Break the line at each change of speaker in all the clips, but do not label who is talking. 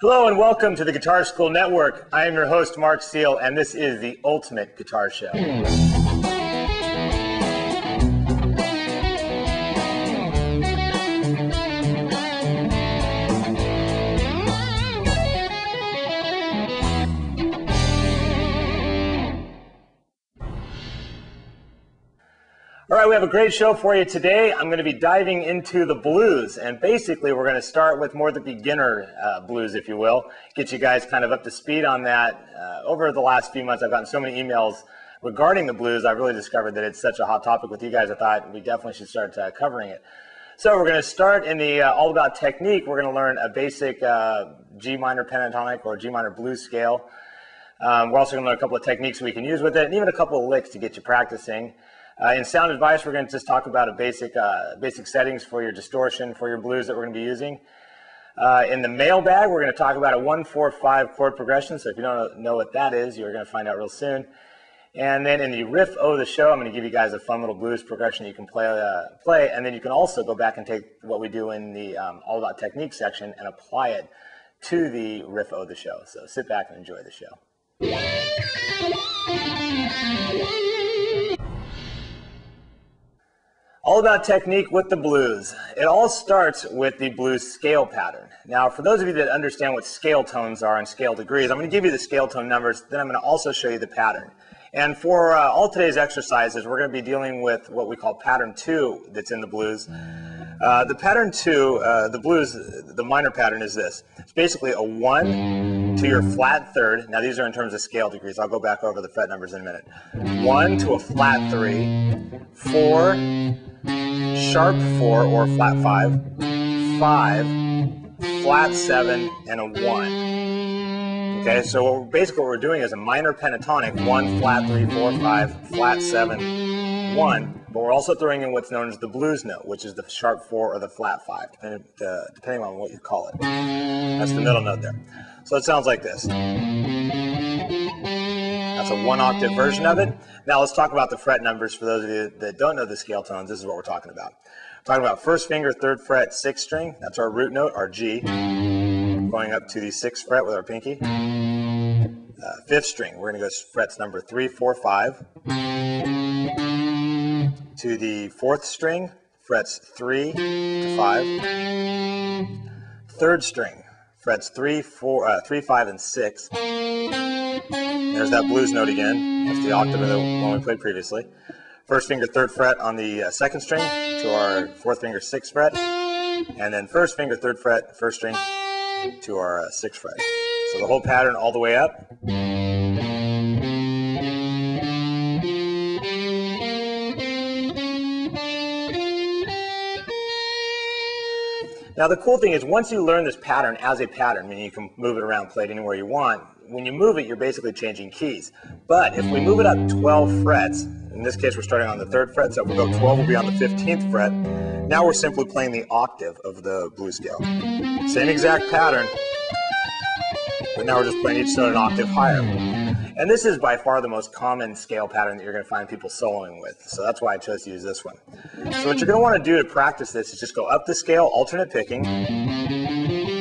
Hello and welcome to the Guitar School Network. I am your host, Marc Seal, and this is the Ultimate Guitar Show. All right, we have a great show for you today. I'm going to be diving into the blues, and basically we're going to start with more the beginner blues, if you will, get you guys kind of up to speed on that. Over the last few months, I've gotten so many emails regarding the blues. I've really discovered that it's such a hot topic with you guys. I thought we definitely should start covering it. So we're going to start in the all about technique. We're going to learn a basic G minor pentatonic or G minor blues scale. We're also going to learn a couple of techniques we can use with it, and even a couple of licks to get you practicing. In sound advice, we're going to just talk about a basic settings for your distortion for your blues that we're going to be using. In the mailbag, we're going to talk about a 1-4-5 chord progression. So if you don't know what that is, you're going to find out real soon. And then in the riff of the show, I'm going to give you guys a fun little blues progression you can play. And then you can also go back and take what we do in the all about technique section and apply it to the riff of the show. So sit back and enjoy the show. All about technique with the blues. It all starts with the blues scale pattern. Now, for those of you that understand what scale tones are and scale degrees, I'm going to give you the scale tone numbers, then I'm going to also show you the pattern. And for all today's exercises, we're going to be dealing with what we call pattern 2 that's in the blues. The pattern 2, the blues, the minor pattern is this. It's basically a 1 to your flat third. Now these are in terms of scale degrees. I'll go back over the fret numbers in a minute. 1 to a flat 3, 4, sharp 4 or flat 5, 5, flat 7, and a 1. Okay, so basically what we're doing is a minor pentatonic, 1, flat 3, 4, 5, flat 7, 1. But we're also throwing in what's known as the blues note, which is the sharp 4 or the flat 5, depending on what you call it. That's the middle note there. So it sounds like this. That's a 1-octave version of it. Now let's talk about the fret numbers. For those of you that don't know the scale tones, this is what we're talking about. We're talking about first finger, 3rd fret, 6th string. That's our root note, our G. Going up to the 6th fret with our pinky. 5th string, we're going to go frets number 3, 4, 5. To the 4th string, frets 3 to 5. 3rd string, frets 3, 5, and 6. There's that blues note again. That's the octave of the one we played previously. First finger, 3rd fret on the 2nd string to our 4th finger, 6th fret. And then first finger, 3rd fret, 1st string to our 6th fret. So the whole pattern all the way up. Now the cool thing is once you learn this pattern as a pattern, meaning you can move it around, play it anywhere you want, when you move it, you're basically changing keys. But if we move it up 12 frets, in this case we're starting on the 3rd fret, so if we go 12 we'll be on the 15th fret. Now we're simply playing the octave of the blues scale. Same exact pattern, but now we're just playing each note an octave higher. And this is by far the most common scale pattern that you're going to find people soloing with. So that's why I chose to use this one. So what you're going to want to do to practice this is just go up the scale, alternate picking, and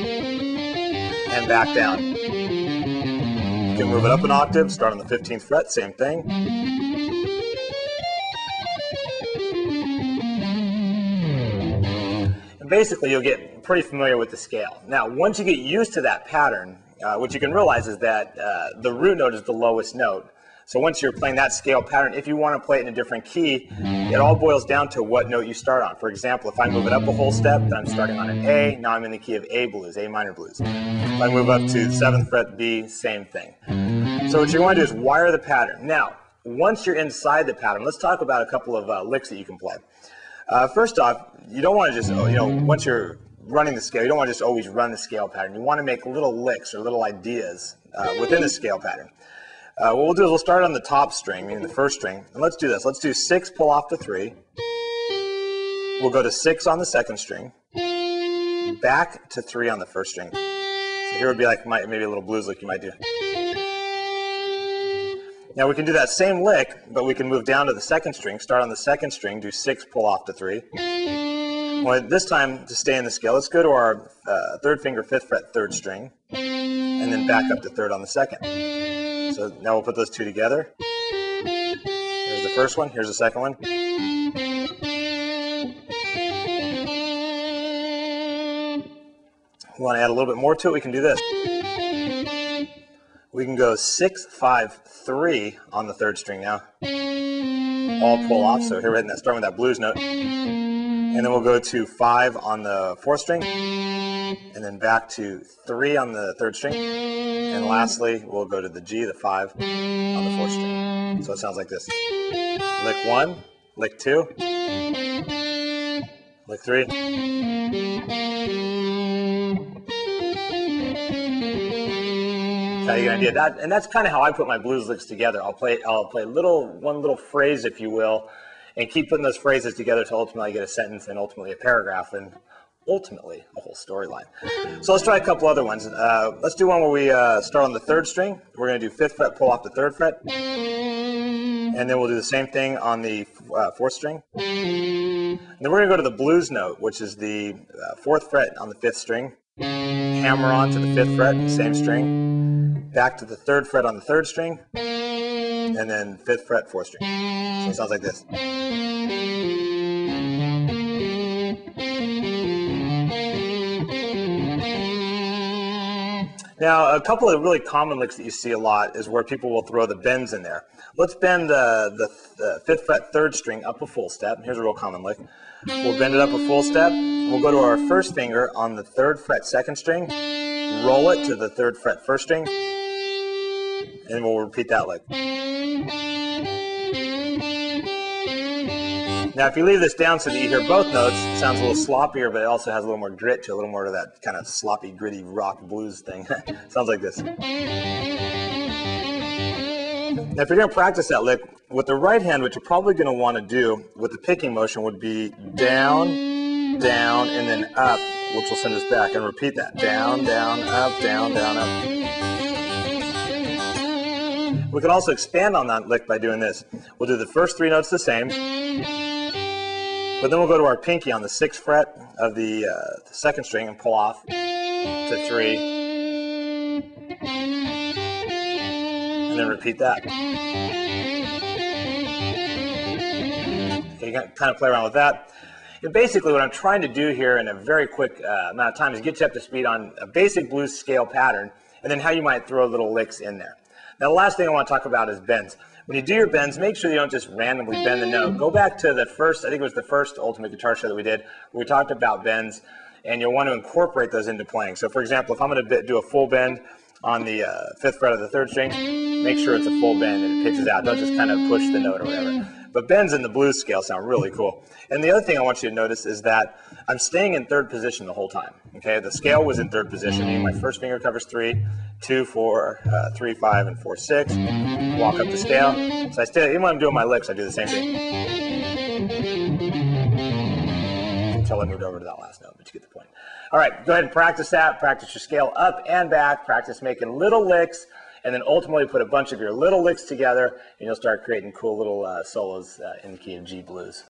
back down. You can move it up an octave, start on the 15th fret, same thing. And basically you'll get pretty familiar with the scale. Now once you get used to that pattern, what you can realize is that the root note is the lowest note. So once you're playing that scale pattern, if you want to play it in a different key, it all boils down to what note you start on. For example, if I move it up a whole step, then I'm starting on an A. Now I'm in the key of A blues, A minor blues. If I move up to the 7th fret, B, same thing. So what you want to do is wire the pattern. Now, once you're inside the pattern, let's talk about a couple of licks that you can play. First off, you don't want to just, once you're running the scale, you don't want to just always run the scale pattern. You want to make little licks or little ideas within the scale pattern. What we'll do is we'll start on the top string, meaning the 1st string, and let's do this. Let's do 6, pull off to 3. We'll go to 6 on the 2nd string, back to 3 on the 1st string. So here would be like maybe a little blues lick you might do. Now we can do that same lick, but we can move down to the 2nd string, start on the 2nd string, do 6, pull off to 3. Well, this time, to stay in the scale, let's go to our third finger, 5th fret, 3rd string, and then back up to 3rd on the 2nd. So now we'll put those two together. Here's the first one, here's the second one. We want to add a little bit more to it, we can do this. We can go 6, 5, 3 on the 3rd string now. All pull off, so here we're hitting that, starting with that blues note. And then we'll go to 5 on the 4th string, and then back to 3 on the 3rd string. And lastly, we'll go to the G, the 5, on the 4th string. So it sounds like this. Lick 1, lick 2, lick 3. You get an idea that, and that's kind of how I put my blues licks together. I'll play one little phrase, if you will, and keep putting those phrases together to ultimately get a sentence and ultimately a paragraph and ultimately a whole storyline. So let's try a couple other ones. Let's do one where we start on the 3rd string. We're going to do 5th fret, pull off the 3rd fret, and then we'll do the same thing on the 4th string. And then we're going to go to the blues note, which is the 4th fret on the 5th string. Hammer on to the 5th fret, same string, back to the 3rd fret on the 3rd string, and then 5th fret, 4th string. So it sounds like this. Now, a couple of really common licks that you see a lot is where people will throw the bends in there. Let's bend the 5th fret, 3rd string up a full step. Here's a real common lick. We'll bend it up a full step. We'll go to our 1st finger on the 3rd fret, 2nd string, roll it to the 3rd fret, 1st string, and we'll repeat that lick. Now, if you leave this down so that you hear both notes, it sounds a little sloppier, but it also has a little more grit to it, a little more of that kind of sloppy, gritty rock blues thing. Sounds like this. Now, if you're going to practice that lick, with the right hand, what you're probably going to want to do with the picking motion would be down, down, and then up, which will send us back, and repeat that. Down, down, up, down, down, up. We can also expand on that lick by doing this. We'll do the first 3 notes the same, but then we'll go to our pinky on the 6th fret of the 2nd string and pull off to 3, and then repeat that. Okay, you can kind of play around with that. And basically what I'm trying to do here in a very quick amount of time is get you up to speed on a basic blues scale pattern, and then how you might throw little licks in there. Now, the last thing I want to talk about is bends. When you do your bends, make sure you don't just randomly bend the note. Go back to the first, I think it was the first Ultimate Guitar Show that we did, where we talked about bends, and you'll want to incorporate those into playing. So, for example, if I'm going to do a full bend on the 5th fret of the 3rd string, make sure it's a full bend and it pitches out. Don't just kind of push the note or whatever. But bends in the blues scale sound really cool. And the other thing I want you to notice is that I'm staying in 3rd position the whole time. Okay, the scale was in 3rd position, meaning my first finger covers 3, 2, 4, 3, 5, and 4, 6. Walk up the scale. So I stay, even when I'm doing my licks, I do the same thing. Until I moved over to that last note, but you get the point. All right, go ahead and practice that. Practice your scale up and back. Practice making little licks, and then ultimately put a bunch of your little licks together, and you'll start creating cool little solos in the key of G blues.